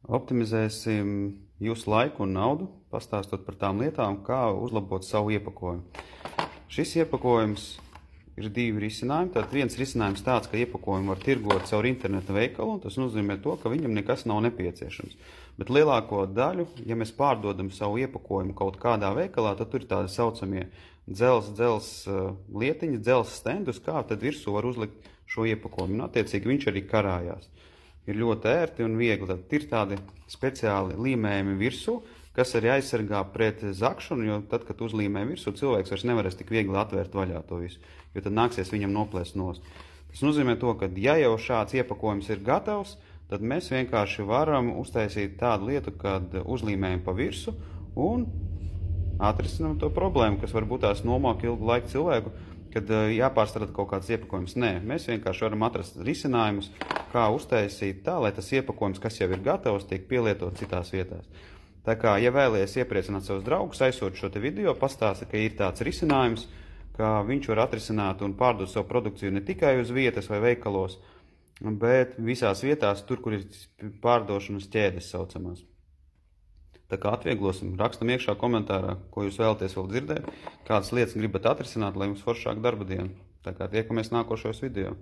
Optimizēsim jūsu laiku un naudu, pastāstot par tām lietām, kā uzlabot savu iepakojumu. Šis iepakojums ir divi risinājumi. Tātad viens risinājums tāds, ka iepakojumu var tirgot caur interneta veikalu, un tas nozīmē to, ka viņam nekas nav nepieciešams. Bet lielāko daļu, ja mēs pārdodam savu iepakojumu kaut kādā veikalā, tad tur ir tādi saucamie dzels lietiņi, dzels stendus, kā tad virsū var uzlikt šo iepakojumu. Un, attiecīgi, viņš arī karājās. Ir ļoti ērti un viegli. Tad ir tādi speciāli līmējumi virsū, kas arī aizsargā pret zakšanu, jo tad, kad uzlīmē virsū, cilvēks vairs nevarēs tik viegli atvērt vaļā to visu, jo tad nāksies viņam noplēst nost. Tas nozīmē to, ka ja jau šāds iepakojums ir gatavs, tad mēs vienkārši varam uztaisīt tādu lietu, kad uzlīmējam pa virsu un atrisinām to problēmu, kas varbūt tās nomāk ilgu laiku cilvēku, kad jāpārstrādā kaut kāds iepakojums. Nē, mēs vienkārši varam atrast risinājumus, kā uztaisīt tā, lai tas iepakojums, kas jau ir gatavs, tiek pielietot citās vietās. Tā kā, ja vēlies iepriecināt savus draugus, aizsūt šo te video, pastāsti, ka ir tāds risinājums, ka viņš var atrisināt un pārdot savu produkciju ne tikai uz vietas vai veikalos, bet visās vietās, tur, kur ir pārdošanas ķēdes saucamās. Tā kā atvieglosim, rakstam iekšā komentārā, ko jūs vēlaties vēl dzirdēt, kādas lietas gribat atrisināt, lai jums foršāk darba diena. Tā kā tiekamies nākošajos video.